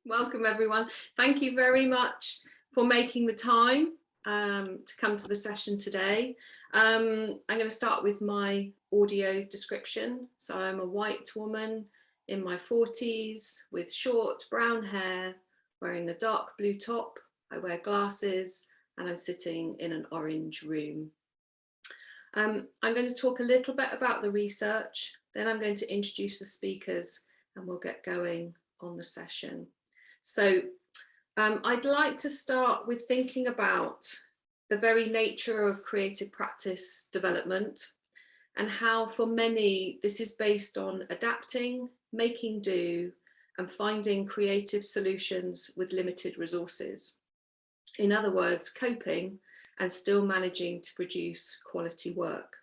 Welcome everyone. Thank you very much for making the time to come to the session today. I'm going to start with my audio description. So I'm a white woman in my 40s with short brown hair, wearing a dark blue top. I wear glasses and I'm sitting in an orange room. I'm going to talk a little bit about the research, then I'm going to introduce the speakers and we'll get going on the session. So I'd like to start with thinking about the very nature of creative practice development and how for many this is based on adapting, making do, and finding creative solutions with limited resources. In other words, coping and still managing to produce quality work.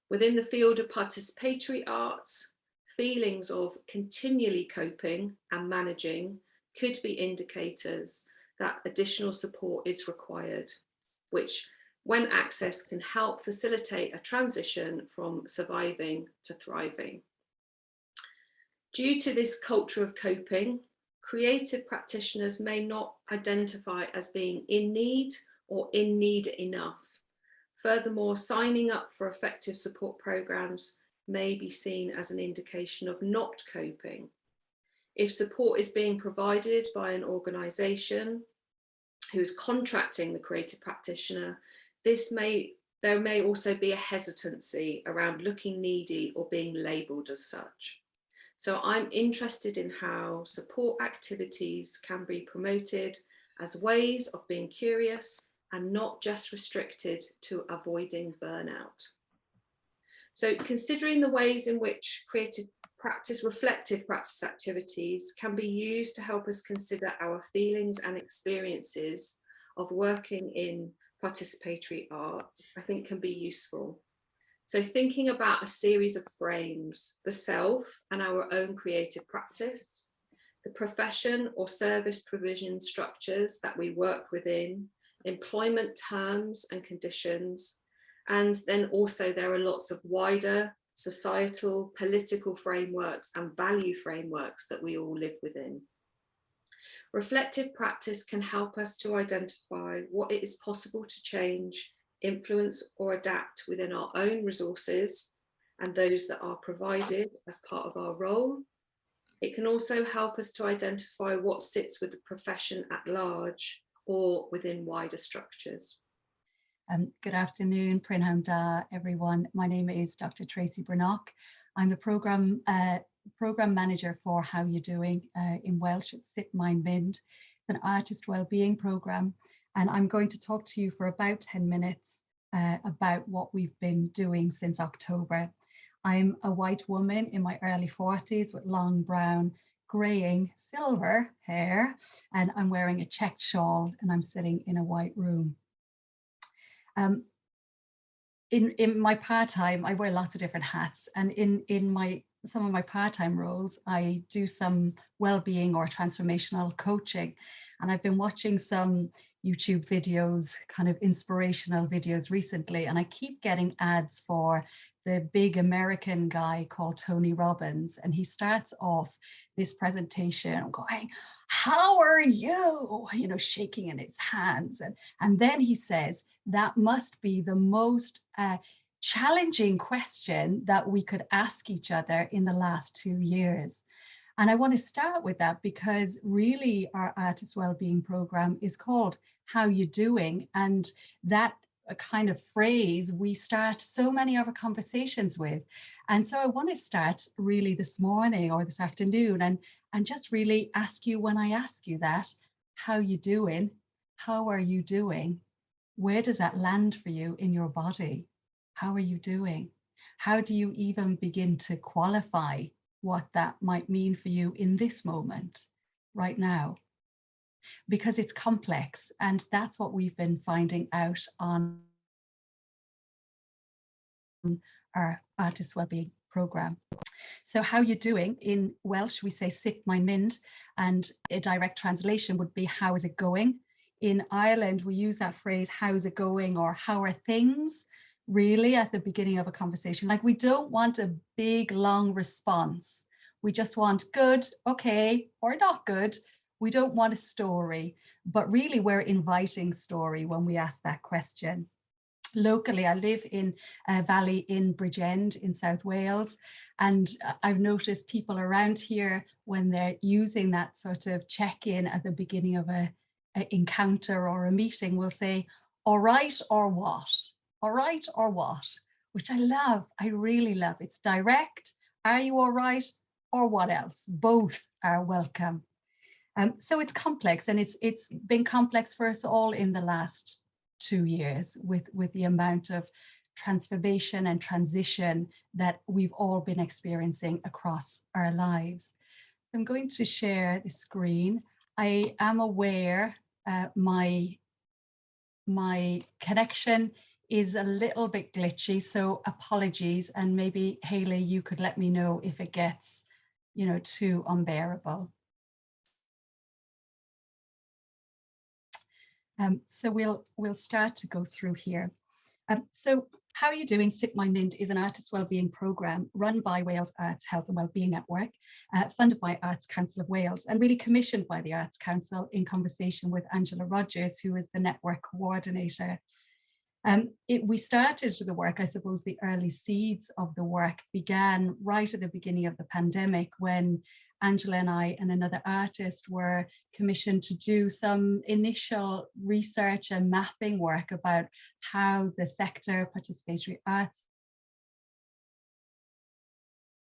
Within the field of participatory arts, feelings of continually coping and managing could be indicators that additional support is required, which when accessed can help facilitate a transition from surviving to thriving. Due to this culture of coping, creative practitioners may not identify as being in need or in need enough. Furthermore, signing up for effective support programs may be seen as an indication of not coping. If support is being provided by an organisation who is contracting the creative practitioner, there may also be a hesitancy around looking needy or being labelled as such. So I'm interested in how support activities can be promoted as ways of being curious and not just restricted to avoiding burnout. So considering the ways in which reflective practice activities can be used to help us consider our feelings and experiences of working in participatory arts, I think can be useful. So thinking about a series of frames, the self and our own creative practice, the profession or service provision structures that we work within, employment terms and conditions, and then also there are lots of wider societal, political frameworks and value frameworks that we all live within. Reflective practice can help us to identify what it is possible to change, influence or adapt within our own resources and those that are provided as part of our role. It can also help us to identify what sits with the profession at large or within wider structures. Good afternoon, Prynhawn Da, everyone. My name is Dr. Tracy Brannock. I'm the program manager for How You Doing in Welsh at Sit Mind Mind. It's an artist wellbeing program, and I'm going to talk to you for about 10 minutes about what we've been doing since October. I'm a white woman in my early 40s with long brown, greying, silver hair, and I'm wearing a checked shawl and I'm sitting in a white room. In my part-time, I wear lots of different hats, and in some of my part-time roles, I do some well-being or transformational coaching, and I've been watching some YouTube videos, kind of inspirational videos recently, and I keep getting ads for the big American guy called Tony Robbins, and he starts off this presentation going, "How are you?" You know, shaking in his hands, and then he says, "That must be the most challenging question that we could ask each other in the last 2 years." And I want to start with that because really our artist wellbeing program is called How You Doing, and that a kind of phrase we start so many of our conversations with. And so I want to start really this morning or this afternoon and just really ask you, when I ask you that, how you doing? How are you doing? Where does that land for you in your body? How are you doing? How do you even begin to qualify what that might mean for you in this moment, right now? Because it's complex, and that's what we've been finding out on our artist wellbeing program. So how you doing? In Welsh, we say Sit Mind Mind, and a direct translation would be how is it going? In Ireland, we use that phrase, how's it going, or how are things, really at the beginning of a conversation. Like, we don't want a big, long response. We just want good, okay, or not good. We don't want a story, but really we're inviting story when we ask that question. Locally, I live in a valley in Bridgend in South Wales, and I've noticed people around here, when they're using that sort of check-in at the beginning of a encounter or a meeting, will say, all right or what? All right or what? Which I love, I really love. It's direct. Are you all right? Or what else? Both are welcome. So it's complex, and it's been complex for us all in the last 2 years with the amount of transformation and transition that we've all been experiencing across our lives. I'm going to share the screen. I am aware my connection is a little bit glitchy, so apologies, and maybe Hayley, you could let me know if it gets, you know, too unbearable. So we'll start to go through here. So how are you doing? Sip My Mind is an artist wellbeing programme run by Wales Arts Health and Wellbeing Network, funded by Arts Council of Wales, and really commissioned by the Arts Council in conversation with Angela Rogers, who is the network coordinator. We started the work, I suppose the early seeds of the work began right at the beginning of the pandemic, when Angela and I and another artist were commissioned to do some initial research and mapping work about how the sector, participatory arts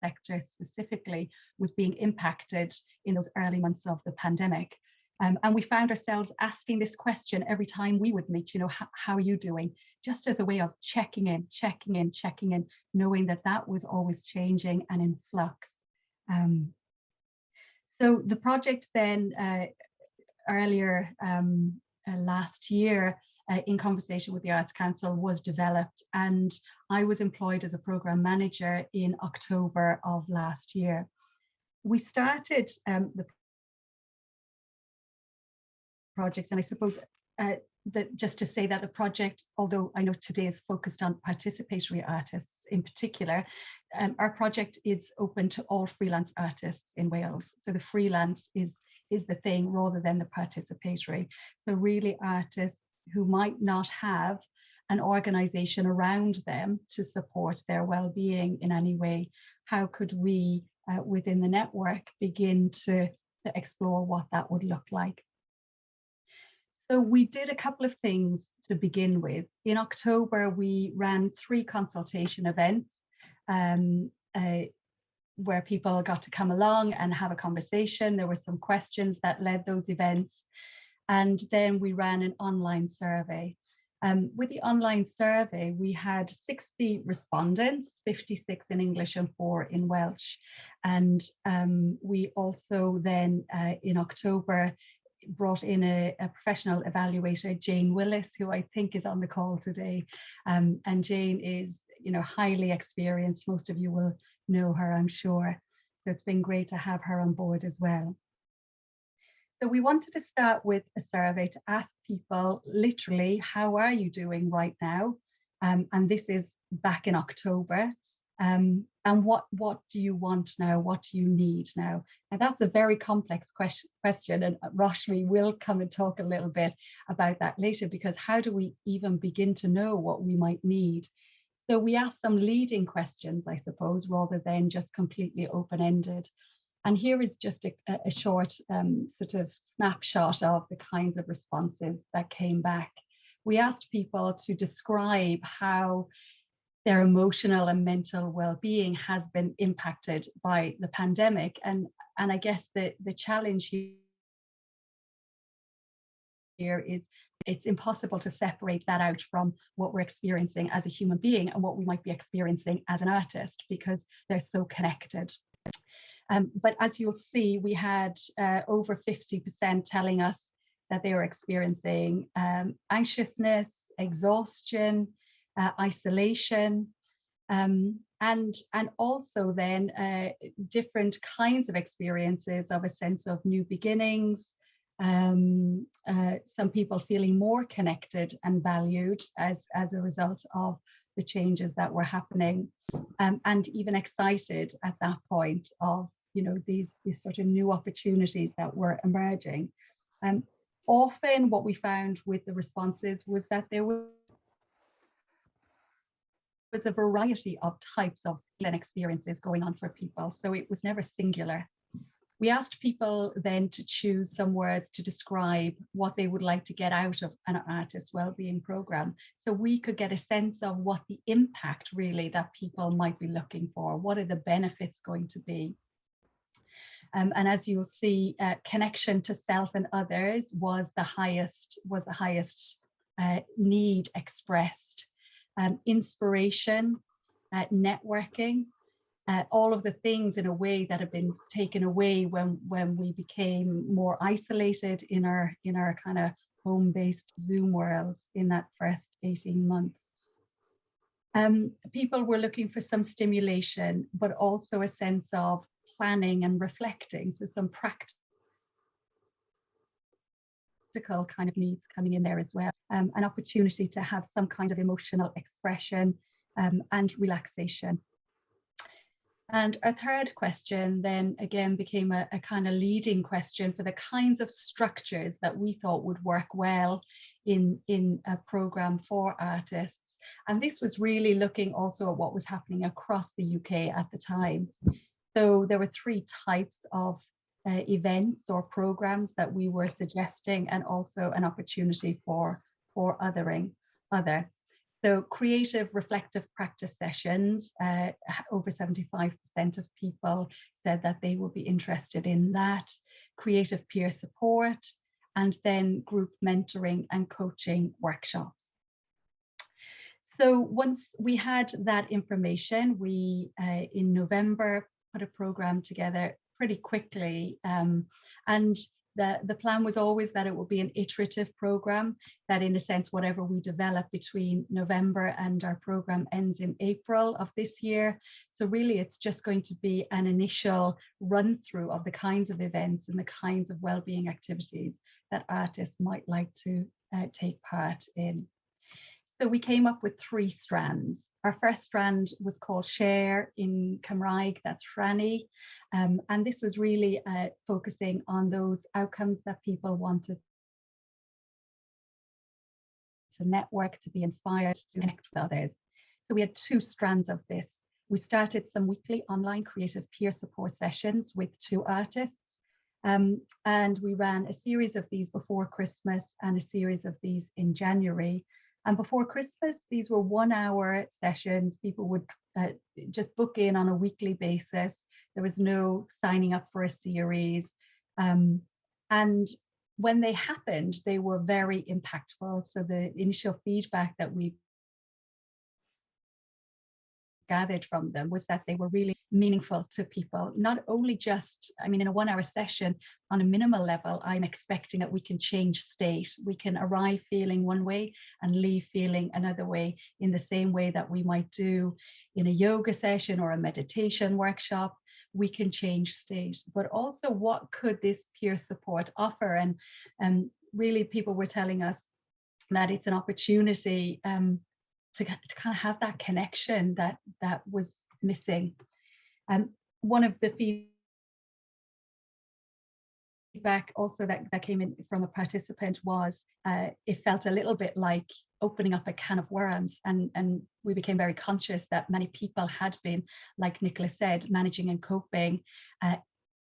sector specifically, was being impacted in those early months of the pandemic. And we found ourselves asking this question every time we would meet, you know, how are you doing? Just as a way of checking in, knowing that that was always changing and in flux. So the project then earlier last year, in conversation with the Arts Council, was developed, and I was employed as a programme manager in October of last year. We started the project, and I suppose just to say that the project, although I know today is focused on participatory artists in particular, our project is open to all freelance artists in Wales. So the freelance is the thing rather than the participatory. So really artists who might not have an organisation around them to support their well-being in any way, how could we within the network begin to explore what that would look like? So we did a couple of things to begin with. In October, we ran 3 consultation events where people got to come along and have a conversation. There were some questions that led those events. And then we ran an online survey. With the online survey, we had 60 respondents, 56 in English and 4 in Welsh. And we also then in October brought in a professional evaluator, Jane Willis, who I think is on the call today. And Jane is, you know, highly experienced. Most of you will know her, I'm sure. So it's been great to have her on board as well. So we wanted to start with a survey to ask people literally, how are you doing right now? And this is back in October. And what do you want now? What do you need now? And that's a very complex question. And Roshmi will come and talk a little bit about that later, because how do we even begin to know what we might need? So we asked some leading questions, I suppose, rather than just completely open-ended. And here is just a short sort of snapshot of the kinds of responses that came back. We asked people to describe how their emotional and mental well-being has been impacted by the pandemic. And I guess the challenge here is it's impossible to separate that out from what we're experiencing as a human being and what we might be experiencing as an artist, because they're so connected. But as you'll see, we had over 50% telling us that they were experiencing anxiousness, exhaustion, isolation, and also then different kinds of experiences of a sense of new beginnings, some people feeling more connected and valued as a result of the changes that were happening, and even excited at that point of, you know, these sort of new opportunities that were emerging. Often what we found with the responses was that there was a variety of types of experiences going on for people. So it was never singular. We asked people then to choose some words to describe what they would like to get out of an artist wellbeing program. So we could get a sense of what the impact really that people might be looking for. What are the benefits going to be? And as you'll see, connection to self and others was the highest need expressed. Inspiration, networking, all of the things in a way that have been taken away when we became more isolated in our kind of home-based Zoom worlds in that first 18 months. People were looking for some stimulation, but also a sense of planning and reflecting, so some practical kind of needs coming in there as well. An opportunity to have some kind of emotional expression and relaxation. And our third question then again became a kind of leading question for the kinds of structures that we thought would work well in a program for artists. And this was really looking also at what was happening across the UK at the time. So there were 3 types of events or programs that we were suggesting, and also an opportunity for other. So creative reflective practice sessions, over 75% of people said that they would be interested in that. Creative peer support, and then group mentoring and coaching workshops. So once we had that information, we in November put a program together pretty quickly, and the plan was always that it would be an iterative program, that in a sense, whatever we develop between November and our program ends in April of this year. So really, it's just going to be an initial run through of the kinds of events and the kinds of wellbeing activities that artists might like to take part in. So we came up with 3 strands. Our first strand was called Share in Cymraeg, that's Rhannu. And this was really focusing on those outcomes that people wanted to network, to be inspired, to connect with others. So we had 2 strands of this. We started some weekly online creative peer support sessions with 2 artists. And we ran a series of these before Christmas and a series of these in January. And before Christmas, these were 1-hour sessions. People would just book in on a weekly basis. There was no signing up for a series. And when they happened, they were very impactful. So the initial feedback that we gathered from them was that they were really meaningful to people. Not only just, I mean, in a 1-hour session, on a minimal level, I'm expecting that we can change state. We can arrive feeling one way and leave feeling another way, in the same way that we might do in a yoga session or a meditation workshop. We can change state. But also, what could this peer support offer? And really, people were telling us that it's an opportunity to kind of have that connection that was missing. One of the feedback also that came in from a participant was it felt a little bit like opening up a can of worms, and we became very conscious that many people had been, like Nicola said, managing and coping,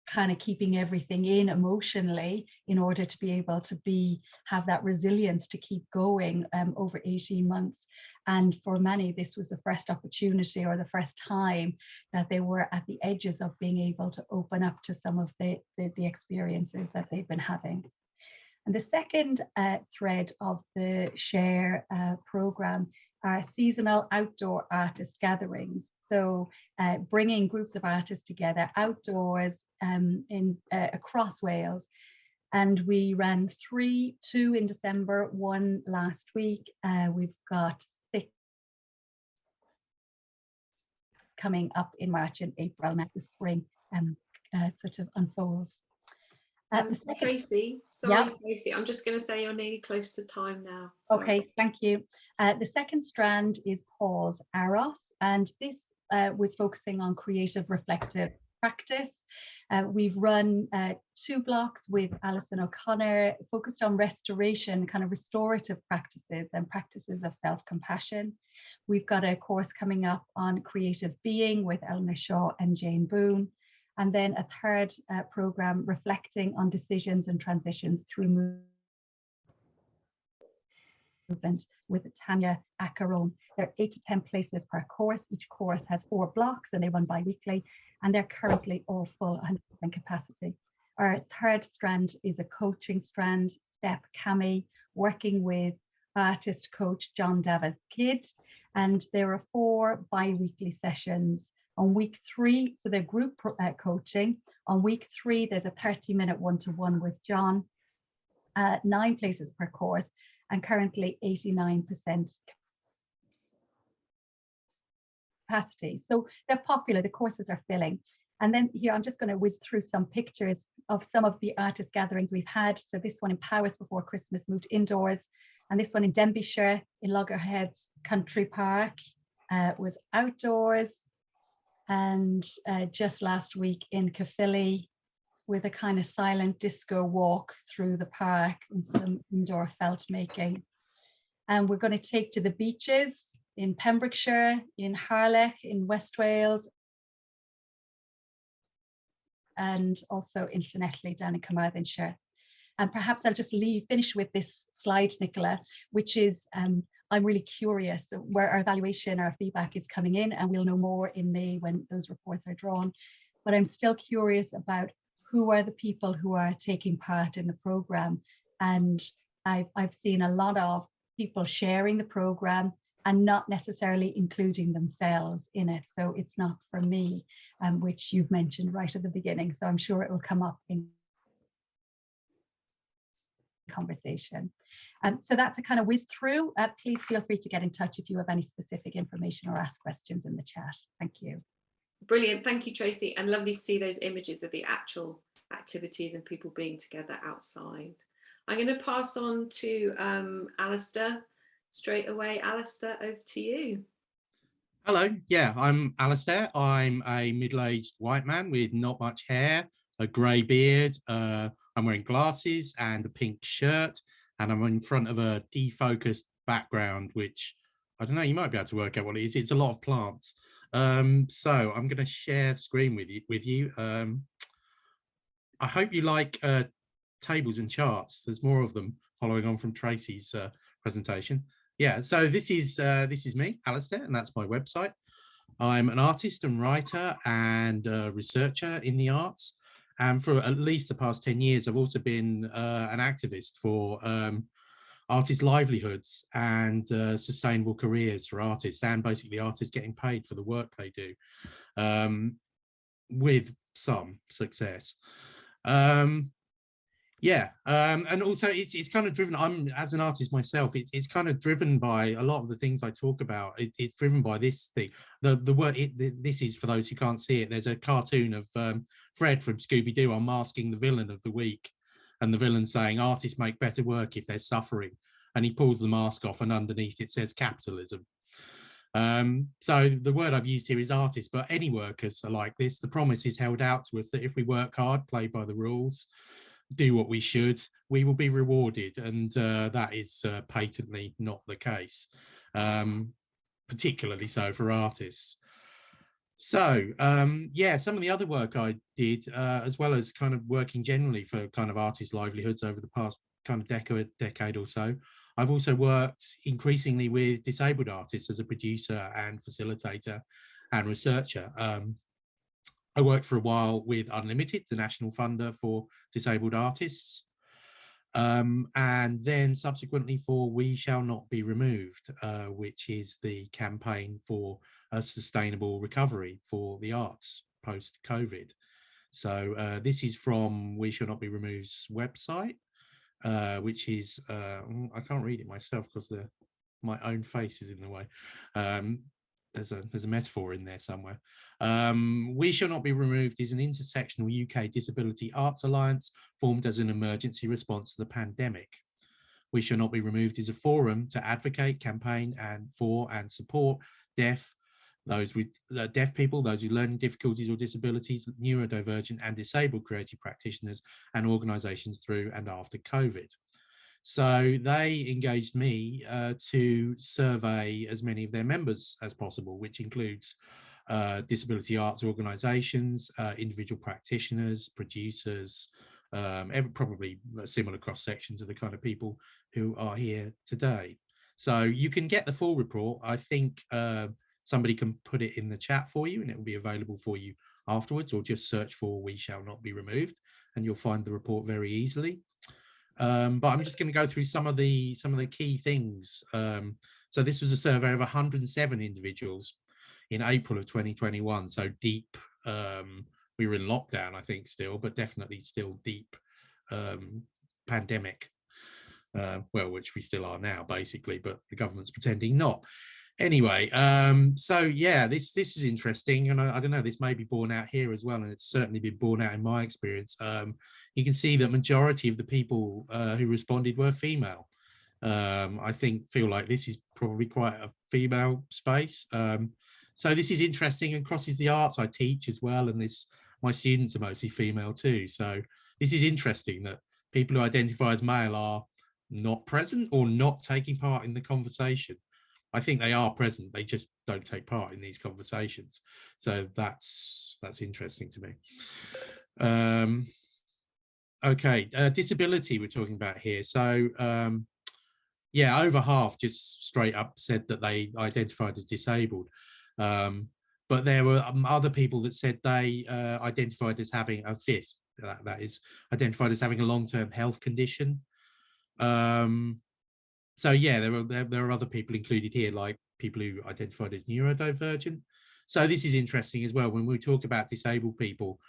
kind of keeping everything in emotionally in order to be able to have that resilience to keep going over 18 months. And for many, this was the first opportunity or the first time that they were at the edges of being able to open up to some of the experiences that they've been having. And the second thread of the Share program are seasonal outdoor artist gatherings. So bringing groups of artists together outdoors across Wales. And we ran 2 in December, 1 last week. We've got 6 coming up in March and April, and as the spring sort of unfolds. Tracy, sorry, yeah. Tracy, I'm just going to say you're nearly close to time now. Sorry. Okay, thank you. The second strand is Pause Aros, and this was focusing on creative reflective practice. We've run 2 blocks with Alison O'Connor, focused on restoration, kind of restorative practices and practices of self-compassion. We've got a course coming up on creative being with Eleanor Shaw and Jane Boone. And then a third program reflecting on decisions and transitions through movement with Tanya Acaron. There are 8 to 10 places per course. Each course has 4 blocks and they run bi-weekly, and they're currently all full 100% capacity. Our third strand is a coaching strand, Step Cami, working with artist coach John Davis Kidd. And there are 4 bi-weekly sessions. On week 3, so they're group coaching. On week 3, there's a 30-minute one-to-one with John, 9 places per course, and currently 89% capacity. So they're popular, the courses are filling. And then here, I'm just going to whiz through some pictures of some of the artist gatherings we've had. So this one in Powys before Christmas moved indoors, and this one in Denbighshire in Loggerheads Country Park was outdoors. And just last week in Caerphilly with a kind of silent disco walk through the park and some indoor felt making. And we're going to take to the beaches in Pembrokeshire, in Harlech, in West Wales, and also in Llanelli down in Carmarthenshire. And perhaps I'll just finish with this slide, Nicola, which is I'm really curious where our evaluation, our feedback is coming in, and we'll know more in May when those reports are drawn. But I'm still curious about who are the people who are taking part in the programme. And I've seen a lot of people sharing the programme and not necessarily including themselves in it. So it's not for me, which you've mentioned right at the beginning. So I'm sure it will come up in conversation. So that's a kind of whiz through. Please feel free to get in touch if you have any specific information or ask questions in the chat. Thank you. Brilliant. Thank you, Tracy. And lovely to see those images of the actual activities and people being together outside. I'm going to pass on to Alistair straight away. Alistair, over to you. Hello. Yeah, I'm Alistair. I'm a middle-aged white man with not much hair, a grey beard. I'm wearing glasses and a pink shirt, and I'm in front of a defocused background, which I don't know, you might be able to work out what it is. It's a lot of plants. So I'm going to share the screen with you. I hope you like tables and charts. There's more of them following on from Tracy's presentation. Yeah, so this is me, Alistair, and that's my website. I'm an artist and writer and researcher in the arts. And for at least the past 10 years, I've also been an activist for artists' livelihoods and sustainable careers for artists, and basically artists getting paid for the work they do, with some success. And also it's kind of driven, I'm as an artist myself, it's kind of driven by a lot of the things I talk about. It's driven by this thing. The word this is, for those who can't see it, there's a cartoon of Fred from Scooby-Doo unmasking the villain of the week, and the villain saying artists make better work if they're suffering, and he pulls the mask off and underneath it says capitalism. So the word I've used here is artist, but any workers are like this. The promise is held out to us that if we work hard, play by the rules, do what we should, we will be rewarded, and that is patently not the case, particularly so for artists. So yeah, some of the other work I did, as well as kind of working generally for kind of artists' livelihoods over the past kind of decade or so, I've also worked increasingly with disabled artists as a producer and facilitator and researcher. I worked for a while with Unlimited, the national funder for disabled artists, and then subsequently for We Shall Not Be Removed, which is the campaign for a sustainable recovery for the arts post-COVID. So this is from We Shall Not Be Removed's website, which is, I can't read it myself because my own face is in the way. There's a metaphor in there somewhere. We Shall Not Be Removed is an intersectional UK disability arts alliance formed as an emergency response to the pandemic. We Shall Not Be Removed is a forum to advocate, campaign and support deaf, those with deaf people, those with learning difficulties or disabilities, neurodivergent and disabled creative practitioners and organisations through and after COVID. So they engaged me to survey as many of their members as possible, which includes disability arts organisations, individual practitioners, producers, probably similar cross sections of the kind of people who are here today. So you can get the full report. I think somebody can put it in the chat for you and it will be available for you afterwards, or just search for "We Shall Not Be Removed" and you'll find the report very easily. But I'm just going to go through some of the key things. So this was a survey of 107 individuals in April of 2021. So deep. We were in lockdown, I think, still, but definitely still deep pandemic. Well, which we still are now, basically, but the government's pretending not. Anyway, so yeah, this is interesting, and I don't know, this may be borne out here as well, and it's certainly been borne out in my experience. You can see that majority of the people who responded were female. I feel like this is probably quite a female space. So this is interesting and crosses the arts I teach as well, and my students are mostly female too. So this is interesting that people who identify as male are not present or not taking part in the conversation. I think they are present, they just don't take part in these conversations. So that's interesting to me. Okay, disability we're talking about here. So yeah, over half just straight up said that they identified as disabled. But there were other people that said they identified as having a fifth, that is identified as having a long-term health condition. So yeah, there are other people included here, like people who identified as neurodivergent. So this is interesting as well. When we talk about disabled people,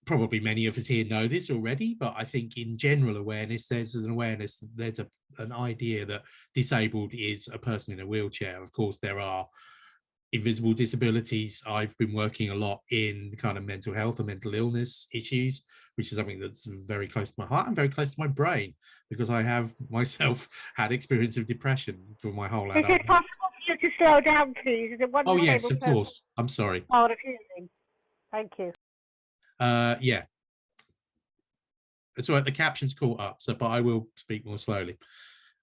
probably many of us here know this already, but I think in general awareness, there's an idea that disabled is a person in a wheelchair. Of course, there are invisible disabilities. I've been working a lot in kind of mental health and mental illness issues, which is something that's very close to my heart and very close to my brain, because I have myself had experience of depression for my whole adult life. Is it possible for you to slow down, please? Is it one Oh yes, of course. I'm sorry. Oh, refusing. Thank you. Yeah. It's all right, the caption's caught up, so but I will speak more slowly.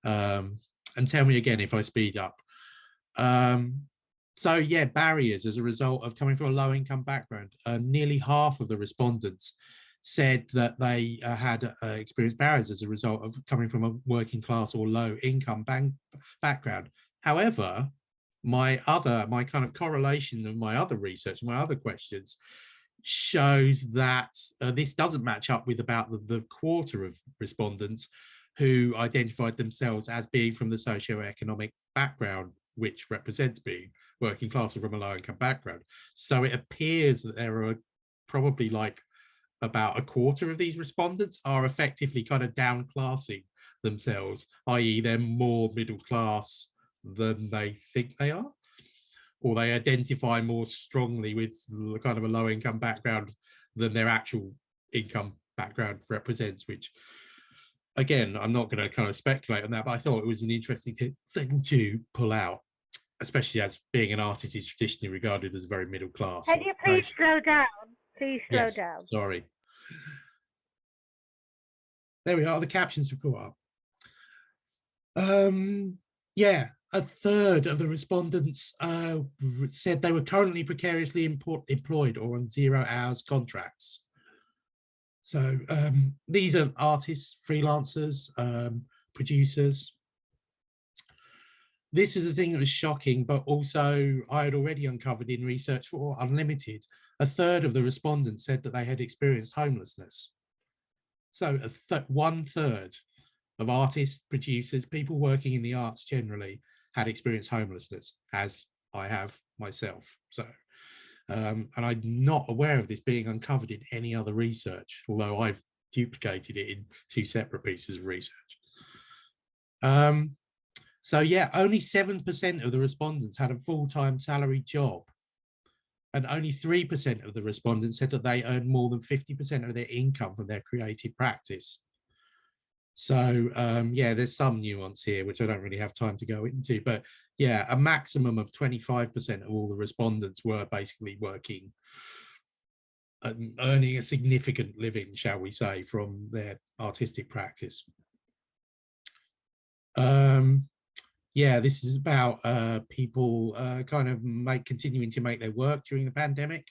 And tell me again if I speed up. So yeah, barriers as a result of coming from a low income background. Nearly half of the respondents said that they had experienced barriers as a result of coming from a working class or low income background. However, my kind of correlation of my other research, my other questions, shows that this doesn't match up with about the quarter of respondents who identified themselves as being from the socioeconomic background which represents being working class or from a low income background. So it appears that there are probably like about a quarter of these respondents are effectively kind of downclassing themselves, i.e. they're more middle class than they think they are, or they identify more strongly with kind of a low income background than their actual income background represents, which again, I'm not going to kind of speculate on that, but I thought it was an interesting thing to pull out, especially as being an artist is traditionally regarded as very middle class. Can you please slow down? Please slow down. Sorry. There we are, the captions have caught up. Yeah, a third of the respondents said they were currently precariously employed or on 0 hours contracts. So these are artists, freelancers, producers. This is the thing that was shocking, but also I had already uncovered in research for Unlimited. A third of the respondents said that they had experienced homelessness. So 1/3 of artists, producers, people working in the arts generally had experienced homelessness, as I have myself. So, and I'm not aware of this being uncovered in any other research, although I've duplicated it in 2 separate pieces of research. So yeah, only 7% of the respondents had a full-time salaried job, and only 3% of the respondents said that they earned more than 50% of their income from their creative practice. So yeah, there's some nuance here, which I don't really have time to go into, but yeah, a maximum of 25% of all the respondents were basically working and earning a significant living, shall we say, from their artistic practice. Yeah, this is about people kind of continuing to make their work during the pandemic.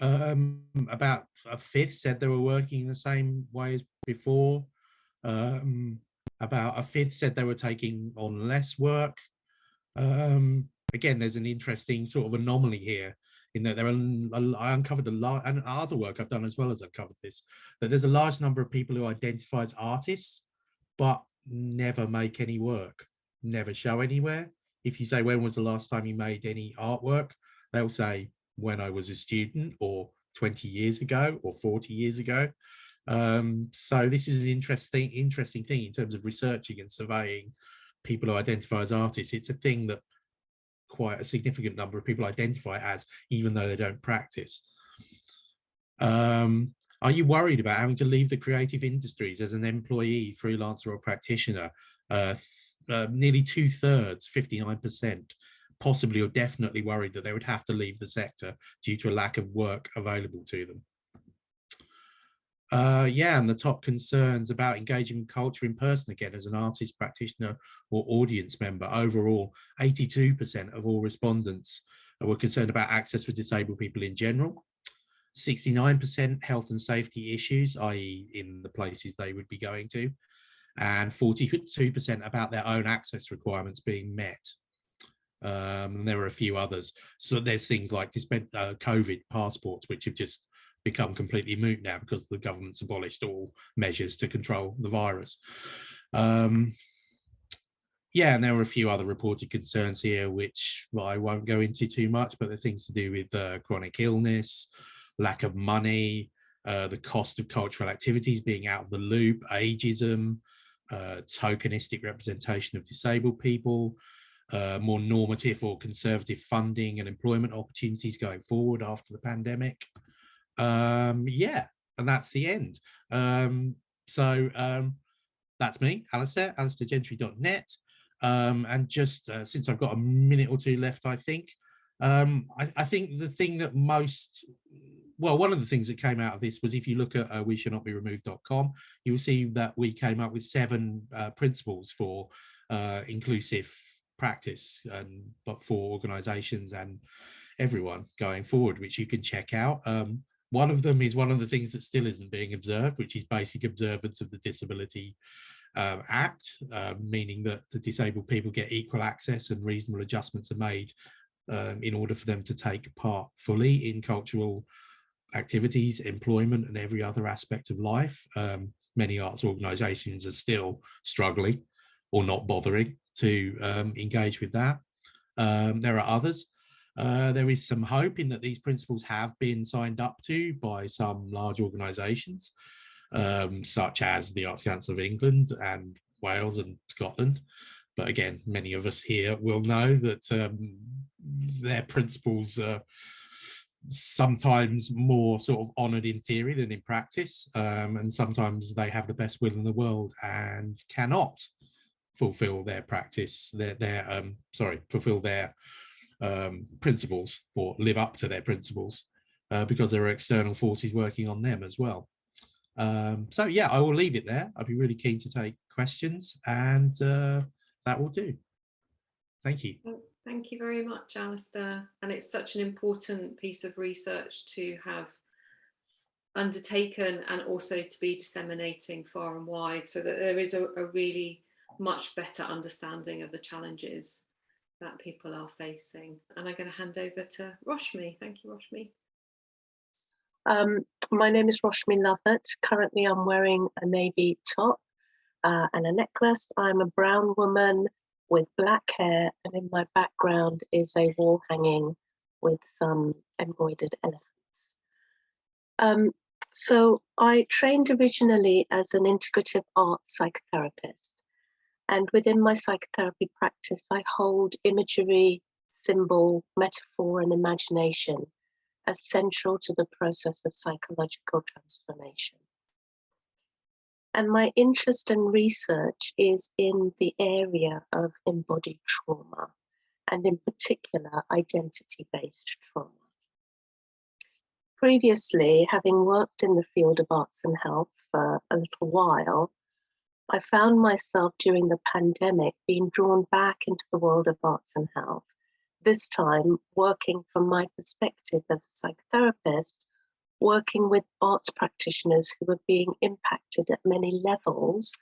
About a fifth said they were working the same way as before. About a fifth said they were taking on less work. Again, there's an interesting sort of anomaly here in that I uncovered a lot, and other work I've done as well as uncovered this, that there's a large number of people who identify as artists, but never make any work, never show anywhere. If you say, when was the last time you made any artwork? They'll say, when I was a student, or 20 years ago, or 40 years ago. So this is an interesting thing in terms of researching and surveying people who identify as artists. It's a thing that quite a significant number of people identify as, even though they don't practice. Are you worried about having to leave the creative industries as an employee, freelancer, or practitioner? Nearly 2/3, 59%, possibly or definitely worried that they would have to leave the sector due to a lack of work available to them. Yeah, and the top concerns about engaging in culture in person, again, as an artist, practitioner, or audience member. Overall, 82% of all respondents were concerned about access for disabled people in general. 69% health and safety issues, i.e. in the places they would be going to, and 42% about their own access requirements being met. And there were a few others. So there's things like COVID passports, which have just become completely moot now because the government's abolished all measures to control the virus. Yeah, and there were a few other reported concerns here, which I won't go into too much, but the things to do with chronic illness, lack of money, the cost of cultural activities being out of the loop, ageism, tokenistic representation of disabled people, more normative or conservative funding and employment opportunities going forward after the pandemic. Yeah, and that's the end. That's me, Alistair, alistairgentry.net. And just since I've got a minute or two left, I think, I think the thing that one of the things that came out of this was, if you look at weshallnotberemoved.com, you will see that we came up with 7 principles for inclusive practice, but for organizations and everyone going forward, which you can check out. One of them is one of the things that still isn't being observed, which is basic observance of the Disability Act, meaning that the disabled people get equal access and reasonable adjustments are made in order for them to take part fully in cultural activities, employment, and every other aspect of life. Many arts organisations are still struggling or not bothering to engage with that. There are others. There is some hope in that these principles have been signed up to by some large organisations, such as the Arts Council of England and Wales and Scotland. But again, many of us here will know that their principles are sometimes more sort of honoured in theory than in practice, and sometimes they have the best will in the world and cannot fulfil their practice, fulfil their principles or live up to their principles because there are external forces working on them as well. So yeah, I will leave it there. I'd be really keen to take questions, and that will do. Thank you. Thank you very much, Alistair. And it's such an important piece of research to have undertaken and also to be disseminating far and wide, so that there is a really much better understanding of the challenges that people are facing. And I'm going to hand over to Roshmi. Thank you, Roshmi. My name is Roshmi Lovett. Currently, I'm wearing a navy top and a necklace. I'm a brown woman with black hair, and in my background is a wall hanging with some embroidered elephants. So I trained originally as an integrative arts psychotherapist, and within my psychotherapy practice, I hold imagery, symbol, metaphor, and imagination as central to the process of psychological transformation. And my interest and research is in the area of embodied trauma, and in particular, identity-based trauma. Previously, having worked in the field of arts and health for a little while, I found myself during the pandemic being drawn back into the world of arts and health, this time working from my perspective as a psychotherapist, working with arts practitioners who were being impacted at many levels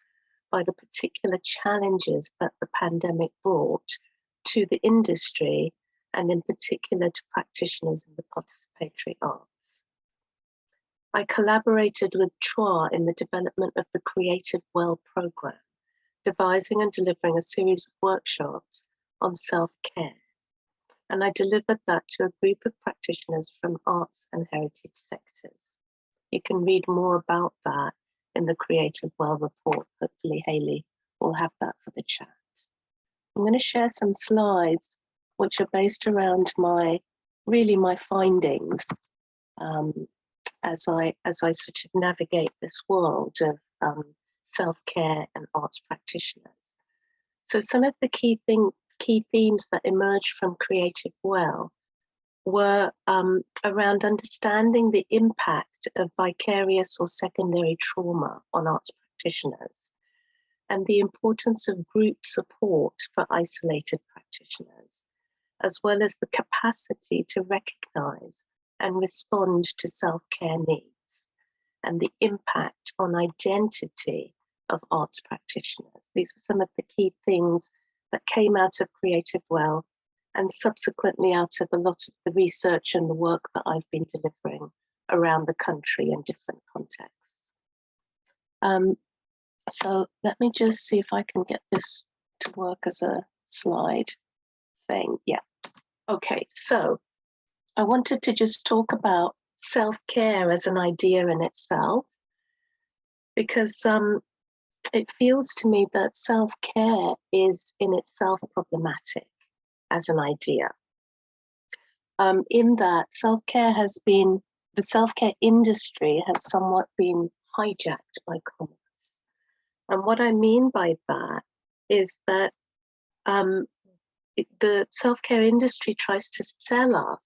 by the particular challenges that the pandemic brought to the industry, and in particular to practitioners in the participatory arts. I collaborated with TROA in the development of the Creative Well program, devising and delivering a series of workshops on self-care. And I delivered that to a group of practitioners from arts and heritage sectors. You can read more about that in the Creative Well report. Hopefully Hayley will have that for the chat. I'm going to share some slides which are based around my findings as I sort of navigate this world of self-care and arts practitioners. So some of the key themes that emerged from Creative Well were around understanding the impact of vicarious or secondary trauma on arts practitioners, and the importance of group support for isolated practitioners, as well as the capacity to recognize and respond to self-care needs, and the impact on identity of arts practitioners. These were some of the key things that came out of Creative Well, and subsequently out of a lot of the research and the work that I've been delivering around the country in different contexts. So let me just see if I can get this to work as a slide thing. Yeah. Okay, so I wanted to just talk about self-care as an idea in itself, because it feels to me that self-care is in itself problematic as an idea. In that the self-care industry has somewhat been hijacked by commerce. And what I mean by that is that the self-care industry tries to sell us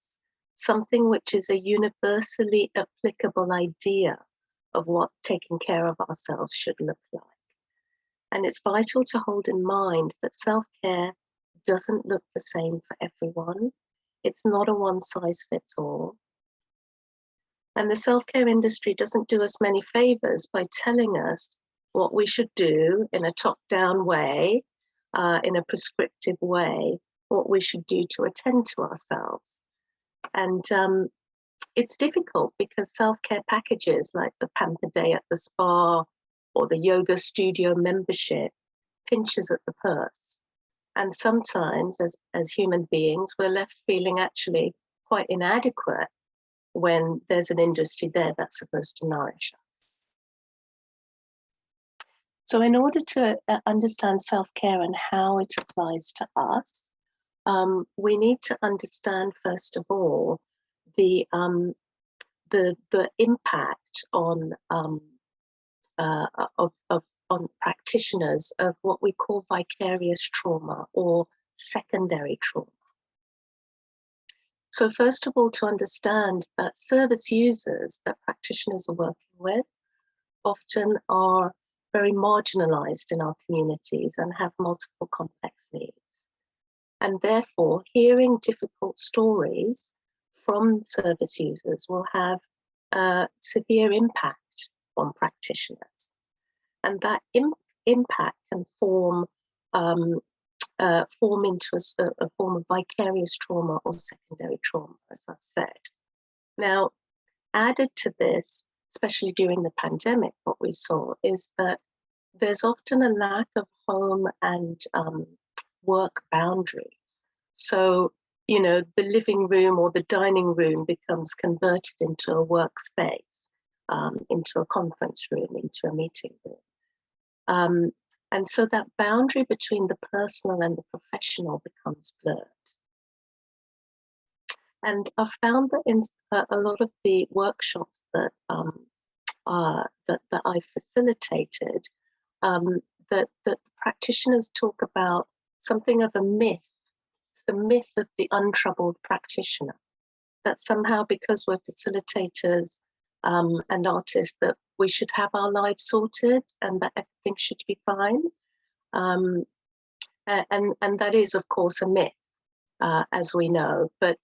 something which is a universally applicable idea of what taking care of ourselves should look like. And it's vital to hold in mind that self-care doesn't look the same for everyone. It's not a one-size-fits-all. And the self-care industry doesn't do us many favors by telling us what we should do in a top-down way, in a prescriptive way, what we should do to attend to ourselves. And it's difficult because self-care packages like the Pamper Day at the spa or the yoga studio membership pinches at the purse. And sometimes as human beings, we're left feeling actually quite inadequate when there's an industry there that's supposed to nourish us. So in order to understand self-care and how it applies to us, we need to understand, first of all, the impact on practitioners of what we call vicarious trauma or secondary trauma. So first of all, to understand that service users that practitioners are working with often are very marginalized in our communities and have multiple complex needs. And therefore, hearing difficult stories from service users will have a severe impact on practitioners. And that impact can form into a form of vicarious trauma or secondary trauma, as I've said. Now, added to this, especially during the pandemic, what we saw is that there's often a lack of home and work boundaries. So, you know, the living room or the dining room becomes converted into a workspace, into a conference room, into a meeting room. And so that boundary between the personal and the professional becomes blurred. And I've found that in a lot of the workshops that that I facilitated, that practitioners talk about something of a myth. It's the myth of the untroubled practitioner. That somehow, because we're facilitators and artists, that we should have our lives sorted and that everything should be fine. And that is, of course, a myth, as we know. But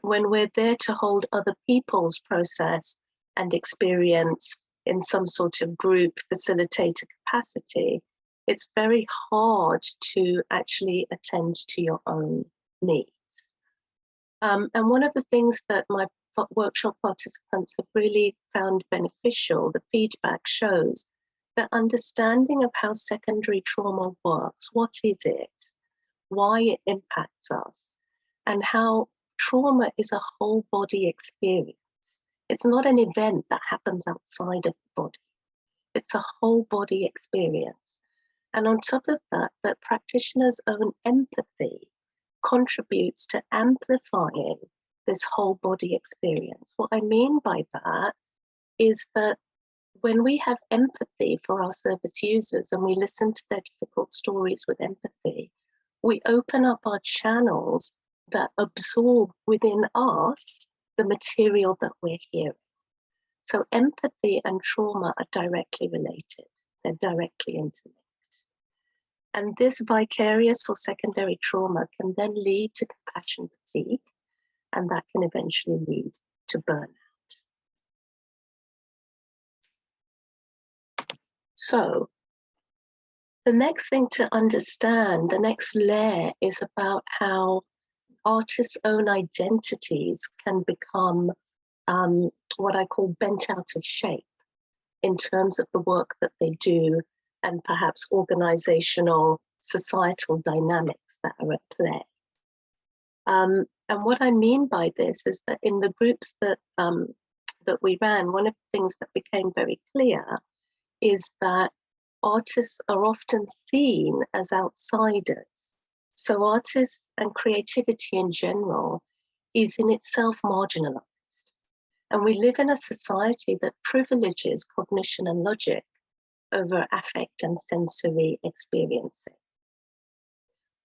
when we're there to hold other people's process and experience in some sort of group facilitator capacity, it's very hard to actually attend to your own needs. And one of the things that my workshop participants have really found beneficial, the feedback shows that understanding of how secondary trauma works, what is it, why it impacts us, and how trauma is a whole body experience. It's not an event that happens outside of the body. It's a whole body experience. And on top of that, that practitioners' own empathy contributes to amplifying this whole body experience. What I mean by that is that when we have empathy for our service users and we listen to their difficult stories with empathy, we open up our channels that absorb within us the material that we're hearing. So empathy and trauma are directly related. They're directly interlinked. And this vicarious or secondary trauma can then lead to compassion fatigue, and that can eventually lead to burnout. So the next thing to understand, the next layer, is about how artists' own identities can become what I call bent out of shape in terms of the work that they do and perhaps organizational, societal dynamics that are at play. And what I mean by this is that in the groups that we ran, one of the things that became very clear is that artists are often seen as outsiders. So artists and creativity in general is in itself marginalized. And we live in a society that privileges cognition and logic over affect and sensory experiencing.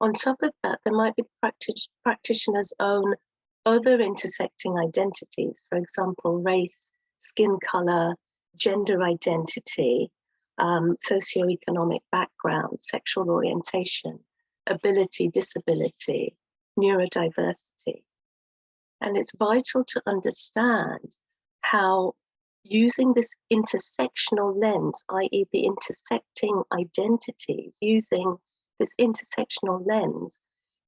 On top of that, there might be practitioners' own other intersecting identities, for example, race, skin color, gender identity, socioeconomic background, sexual orientation, ability, disability, neurodiversity. And it's vital to understand how using this intersectional lens, i.e. the intersecting identities, using this intersectional lens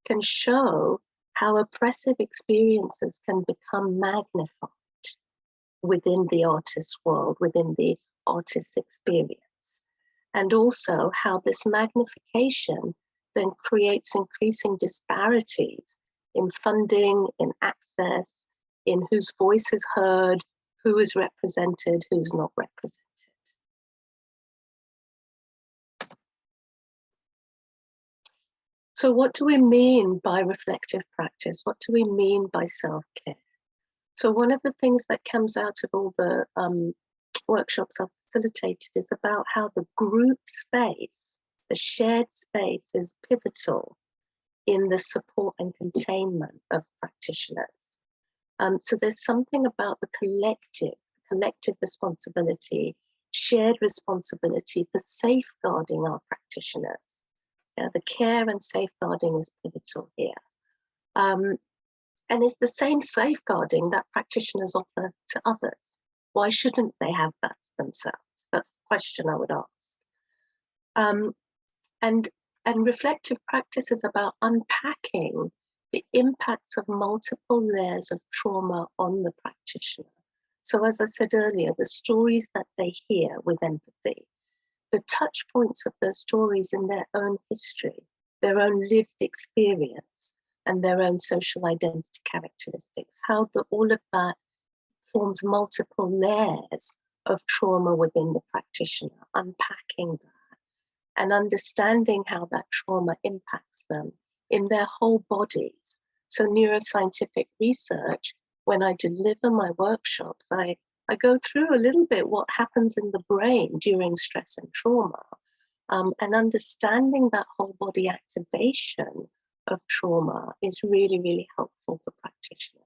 can show how oppressive experiences can become magnified within the artist's world, within the artist's experience. And also how this magnification then creates increasing disparities in funding, in access, in whose voice is heard, who is represented, who's not represented. So what do we mean by reflective practice? What do we mean by self-care? So one of the things that comes out of all the workshops I've facilitated is about how the group space, the shared space, is pivotal in the support and containment of practitioners. So there's something about the collective responsibility, shared responsibility for safeguarding our practitioners. The care and safeguarding is pivotal here. And it's the same safeguarding that practitioners offer to others. Why shouldn't they have that themselves? That's the question I would ask. And reflective practice is about unpacking the impacts of multiple layers of trauma on the practitioner. So as I said earlier, the stories that they hear with empathy, the touch points of those stories in their own history, their own lived experience, and their own social identity characteristics, how all of that forms multiple layers of trauma within the practitioner, unpacking that and understanding how that trauma impacts them in their whole bodies. So neuroscientific research, when I deliver my workshops, I I go through a little bit what happens in the brain during stress and trauma, and understanding that whole body activation of trauma is really, really helpful for practitioners.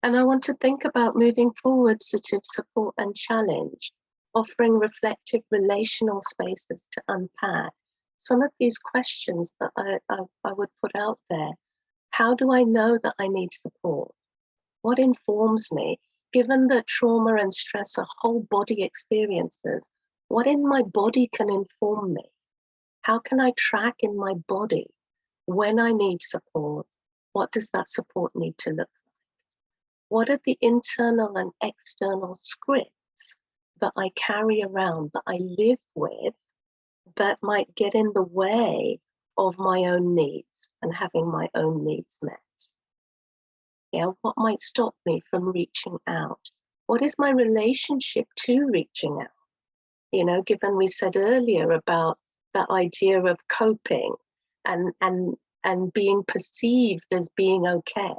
And I want to think about moving forward sort of support and challenge, offering reflective relational spaces to unpack some of these questions that I would put out there. How do I know that I need support? What informs me? Given that trauma and stress are whole body experiences, what in my body can inform me? How can I track in my body when I need support? What does that support need to look like? What are the internal and external scripts that I carry around, that I live with, that might get in the way of my own needs and having my own needs met? Yeah, what might stop me from reaching out? What is my relationship to reaching out? You know, given we said earlier about that idea of coping and being perceived as being okay.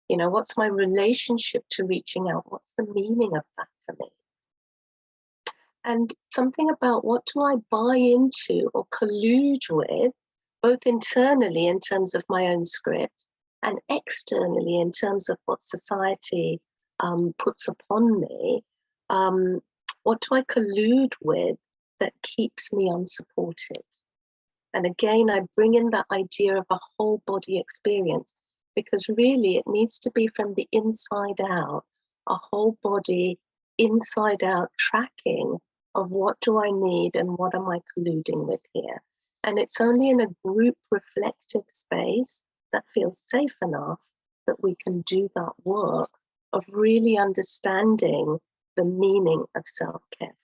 You know, what's my relationship to reaching out? What's the meaning of that for me? And something about what do I buy into or collude with, both internally in terms of my own script and externally in terms of what society puts upon me. What do I collude with that keeps me unsupported? And again, I bring in that idea of a whole body experience, because really it needs to be from the inside out, a whole body, inside out tracking of what do I need and what am I colluding with here. And it's only in a group reflective space that feels safe enough that we can do that work of really understanding the meaning of self-care